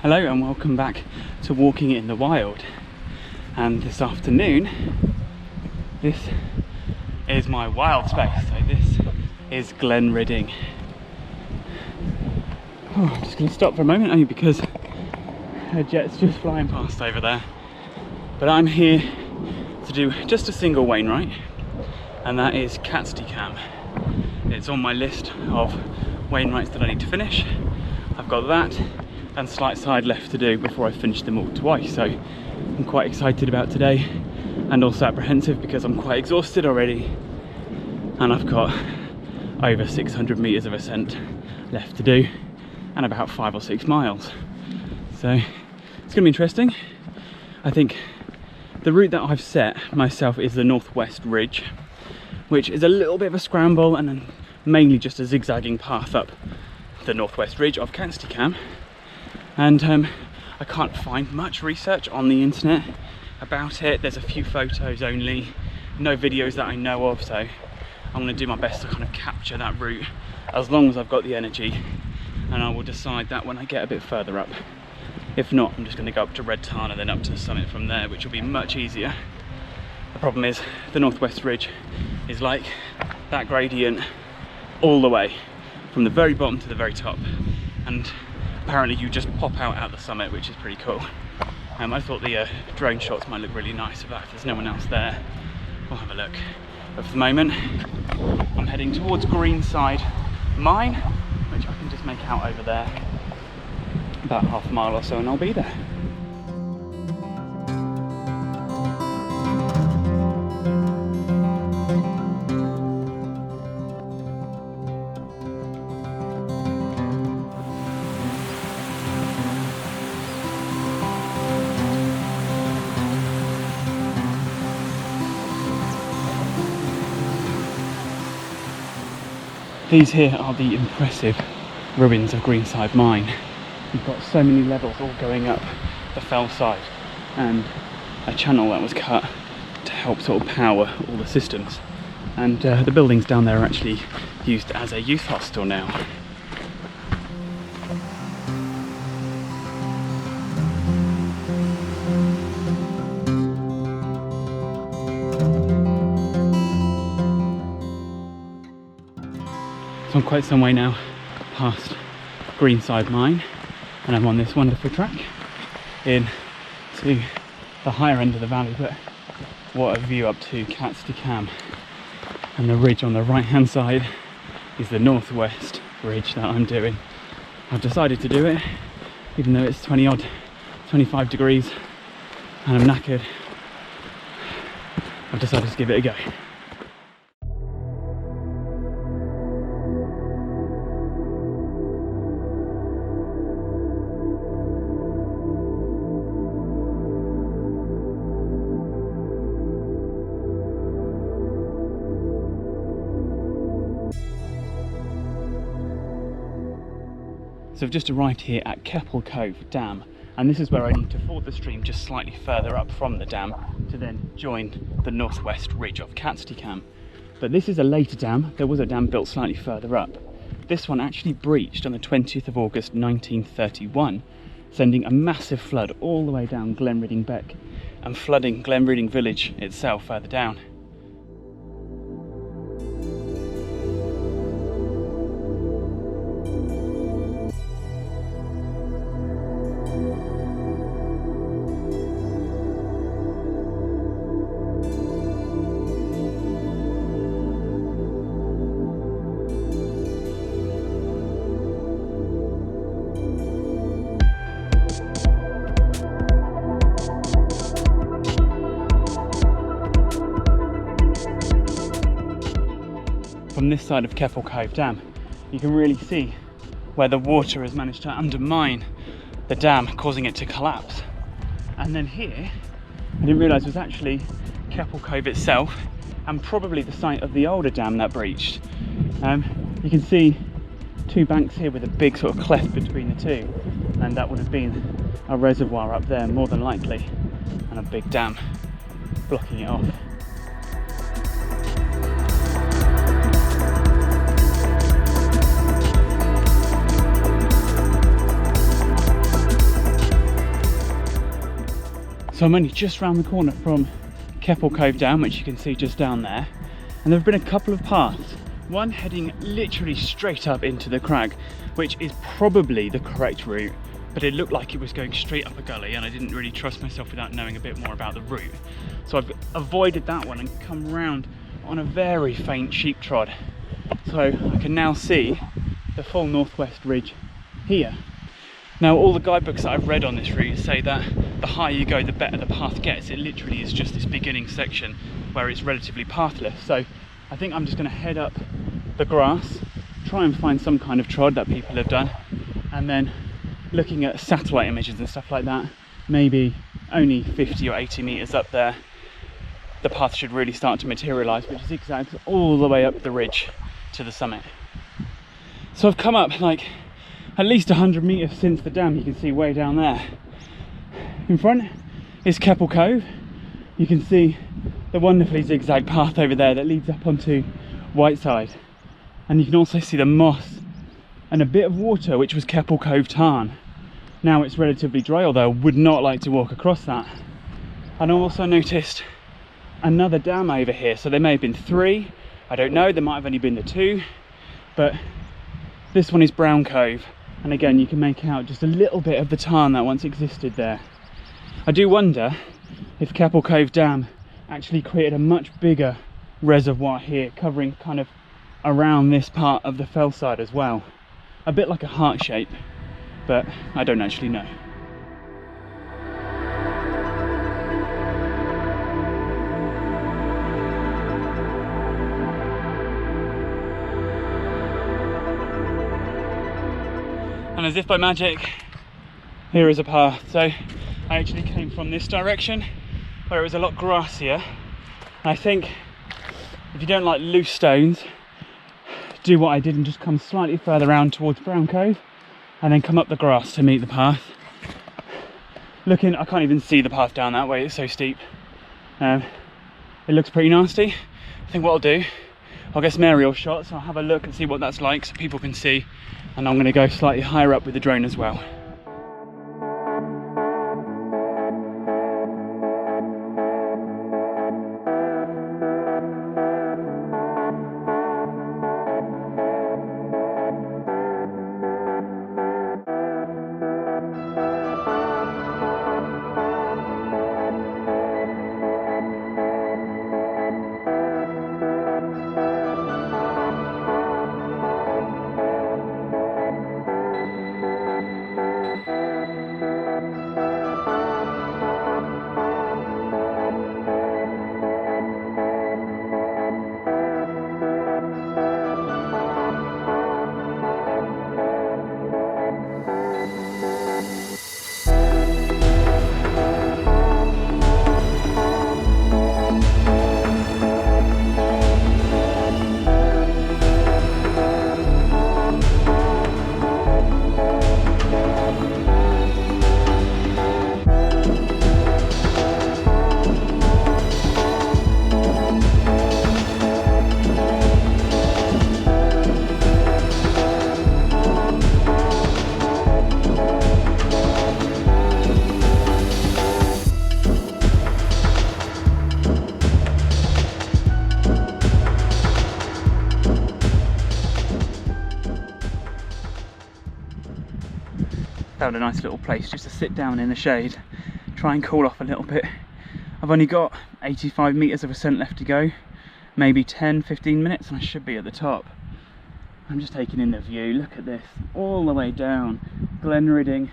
Hello and welcome back to Walking in the Wild. And this afternoon, this is my wild space. So this is Glen Ridding. Oh, I'm just going to stop for a moment only because a jet's just flying past over there. But I'm here to do just a single Wainwright, and that is Catstye Cam. It's on my list of Wainwrights that I need to finish. I've got that and slight side left to do before I finish them all twice, so I'm quite excited about today and also apprehensive because I'm quite exhausted already and I've got over 600 meters of ascent left to do and about 5 or 6 miles, so it's gonna be interesting. I think the route that I've set myself is the Northwest Ridge, which is a little bit of a scramble and then mainly just a zigzagging path up the Northwest Ridge of Catstye Cam. And I can't find much research on the internet about it. There's a few photos only, no videos that I know of, so I'm going to do my best to kind of capture that route as long as I've got the energy, and I will decide that when I get a bit further up. If not, I'm just going to go up to Red Tarn and then up to the summit from there, which will be much easier. The problem is the Northwest Ridge is like that gradient all the way from the very bottom to the very top, and apparently you just pop out at the summit, which is pretty cool. I thought the drone shots might look really nice of that. If there's no one else there, we'll have a look. But for the moment, I'm heading towards Greenside Mine, which I can just make out over there. About half a mile or so and I'll be there. These here are the impressive ruins of Greenside Mine. You've got so many levels all going up the fell side and a channel that was cut to help sort of power all the systems. And the buildings down there are actually used as a youth hostel now. So I'm quite some way now past Greenside Mine and I'm on this wonderful track in to the higher end of the valley, but what a view up to Catstye Cam. And the ridge on the right hand side is the Northwest Ridge that I'm doing. I've decided to do it even though it's 25 degrees and I'm knackered. I've decided to give it a go. So I've just arrived here at Keppel Cove Dam, and this is where I need to ford the stream just slightly further up from the dam to then join the Northwest Ridge of Catstye Cam. But this is a later dam. There was a dam built slightly further up. This one actually breached on the 20th of August 1931, sending a massive flood all the way down Glen Ridding Beck and flooding Glen Ridding village itself further down. From this side of Keppel Cove Dam, you can really see where the water has managed to undermine the dam, causing it to collapse. And then here, I didn't realise was actually Keppel Cove itself and probably the site of the older dam that breached. You can see two banks here with a big sort of cleft between the two, and that would have been a reservoir up there more than likely, and a big dam blocking it off. So I'm only just round the corner from Keppel Cove Down, which you can see just down there. And there have been a couple of paths, one heading literally straight up into the crag, which is probably the correct route, but it looked like it was going straight up a gully and I didn't really trust myself without knowing a bit more about the route. So I've avoided that one and come round on a very faint sheep trod. So I can now see the full northwest ridge here. Now all the guidebooks that I've read on this route say that the higher you go, the better the path gets. It literally is just this beginning section where it's relatively pathless. So I think I'm just going to head up the grass, try and find some kind of trod that people have done, and then looking at satellite images and stuff like that, maybe only 50 or 80 meters up there, the path should really start to materialize, which zigzags all the way up the ridge to the summit. So I've come up like at least 100 meters since the dam. You can see way down there. In front is Keppel Cove. You can see the wonderfully zigzag path over there that leads up onto Whiteside. And you can also see the moss and a bit of water, which was Keppel Cove Tarn. Now it's relatively dry, although I would not like to walk across that. And I also noticed another dam over here, so there may have been 3, I don't know, there might have only been the 2, but this one is Brown Cove, and again you can make out just a little bit of the tarn that once existed there. I do wonder if Keppel Cove Dam actually created a much bigger reservoir here, covering kind of around this part of the fell side as well. A bit like a heart shape, but I don't actually know. And as if by magic, here is a path. So I actually came from this direction where it was a lot grassier. And I think if you don't like loose stones, do what I did and just come slightly further around towards Brown Cove and then come up the grass to meet the path. Looking, I can't even see the path down that way, it's so steep. It looks pretty nasty. I think what I'll do, I'll get some aerial shots, I'll have a look and see what that's like so people can see, and I'm going to go slightly higher up with the drone as well. Found a nice little place just to sit down in the shade, try and cool off a little bit. I've only got 85 meters of ascent left to go, maybe 10-15 minutes and I should be at the top. I'm just taking in the view. Look at this, all the way down Glenridding,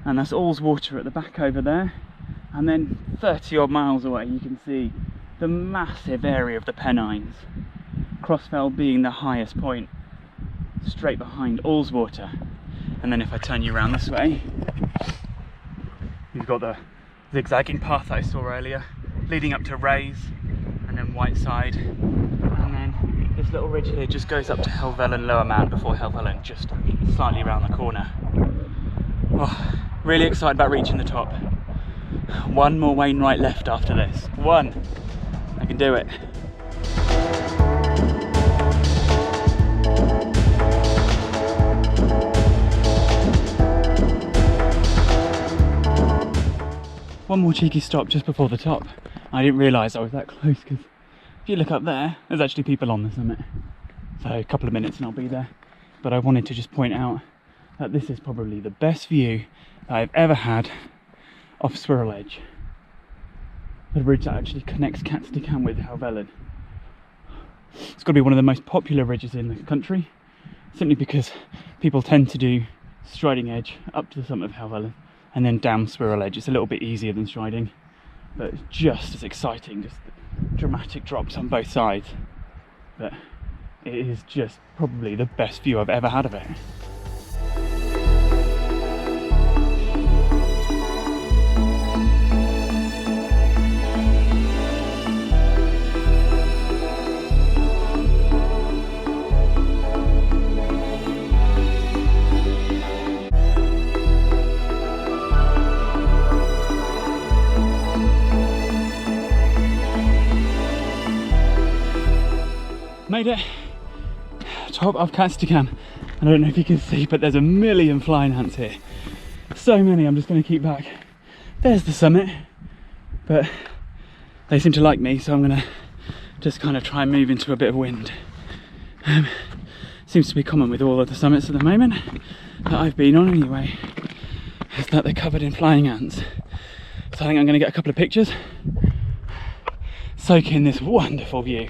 and that's Allswater at the back over there, and then 30 odd miles away you can see the massive area of the Pennines, Crossfell being the highest point, straight behind Allswater. And then if I turn you around this way, you've got the zigzagging path that I saw earlier, leading up to Rays, and then Whiteside, and then this little ridge here just goes up to Helvellyn Lower Mount before Helvellyn, just slightly around the corner. Oh, really excited about reaching the top. One more Wainwright left after this. One! I can do it. one more cheeky stop just before the top. I didn't realise I was that close, because if you look up there, there's actually people on the summit. So a couple of minutes and I'll be there. But I wanted to just point out that this is probably the best view that I've ever had off Swirral Edge. The ridge that actually connects Catstye Cam with Helvellyn. It's got to be one of the most popular ridges in the country, simply because people tend to do Striding Edge up to the summit of Helvellyn and then down Swirral Edge. It's a little bit easier than striding, but it's just as exciting, just the dramatic drops on both sides. But it is just probably the best view I've ever had of it. Made it, top of Catstye Cam. I don't know if you can see, but there's a million flying ants here. So many, I'm just going to keep back. There's the summit, but they seem to like me, so I'm going to just kind of try and move into a bit of wind. Seems to be common with all of the summits at the moment that I've been on anyway, is that they're covered in flying ants. So I think I'm going to get a couple of pictures, soak in this wonderful view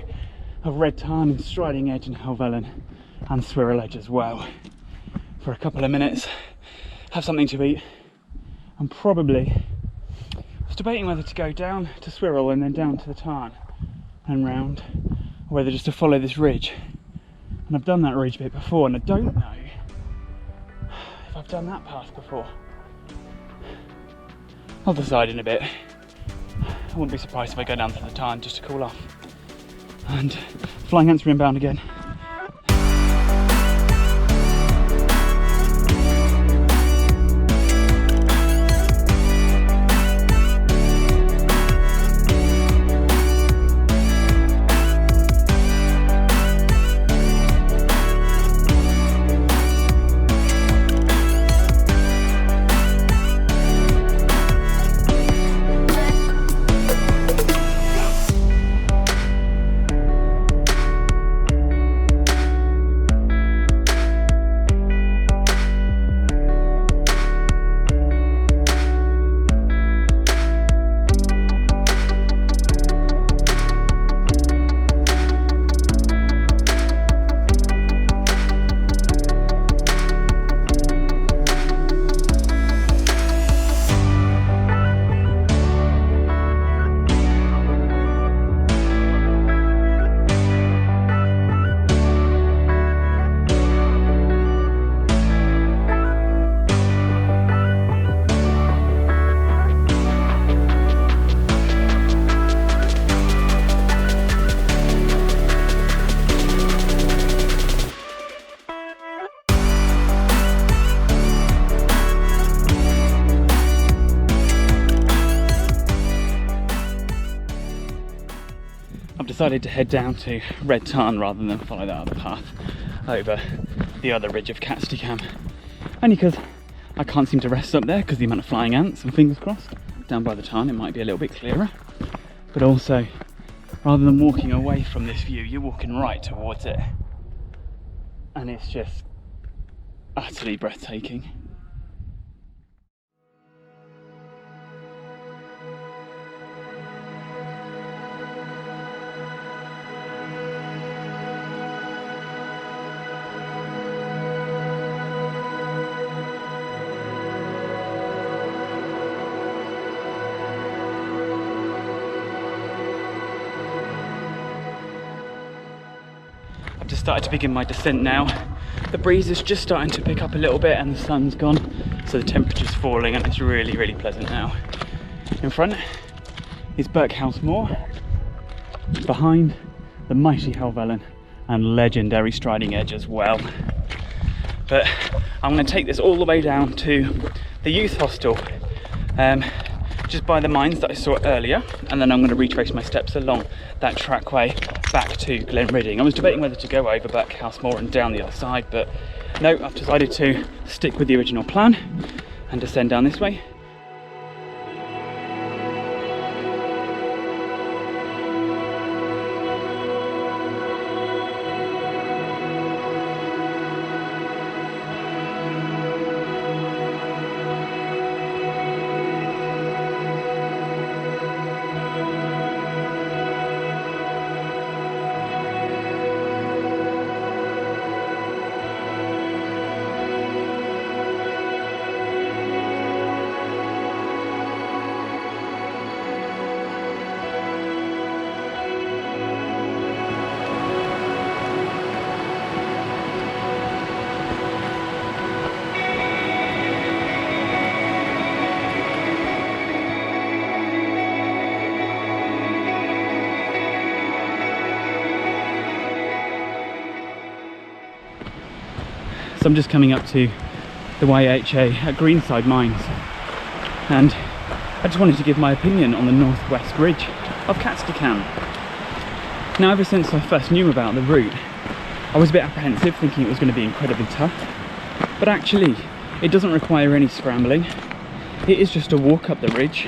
of Red Tarn and Striding Edge and Helvellyn and Swirral Edge as well for a couple of minutes, have something to eat, and probably I was debating whether to go down to Swirral and then down to the Tarn and round, or whether just to follow this ridge. And I've done that ridge bit before, and I don't know if I've done that path before. I'll decide in a bit. I wouldn't be surprised if I go down to the Tarn just to cool off. And flying ants are inbound again. Decided to head down to Red Tarn rather than follow that other path over the other ridge of Catstye Cam. Only because I can't seem to rest up there because of the amount of flying ants, and fingers crossed, down by the Tarn it might be a little bit clearer. But also, rather than walking away from this view, you're walking right towards it. And it's just utterly breathtaking. Just started to begin my descent now. The breeze is just starting to pick up a little bit and the sun's gone, so the temperature's falling and it's really, really pleasant now. In front is Beghaus Moor, behind the mighty Helvellyn and legendary Striding Edge as well. But I'm going to take this all the way down to the youth hostel, just by the mines that I saw earlier, and then I'm going to retrace my steps along that trackway back to Glenridding. I was debating whether to go over Beghaus Moor and down the other side, but no, I've decided to stick with the original plan and descend down this way. So I'm just coming up to the YHA at Greenside Mines, and I just wanted to give my opinion on the northwest ridge of Catstye Cam. Now, ever since I first knew about the route, I was a bit apprehensive, thinking it was going to be incredibly tough, but actually it doesn't require any scrambling. It is just a walk up the ridge.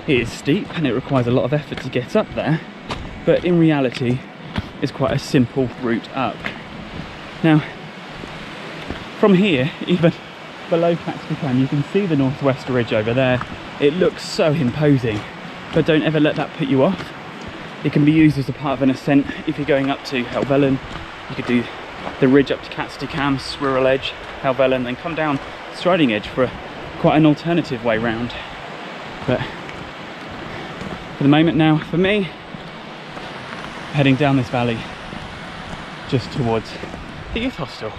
It is steep and it requires a lot of effort to get up there, but in reality it's quite a simple route up. Now, from here, even below Catstye Cam, you can see the northwest ridge over there. It looks so imposing, but don't ever let that put you off. It can be used as a part of an ascent. If you're going up to Helvellyn, you could do the ridge up to Catstye Cam, Swirral Edge, Helvellyn, then come down Striding Edge for quite an alternative way round. But for the moment now, for me, heading down this valley just towards the youth hostel.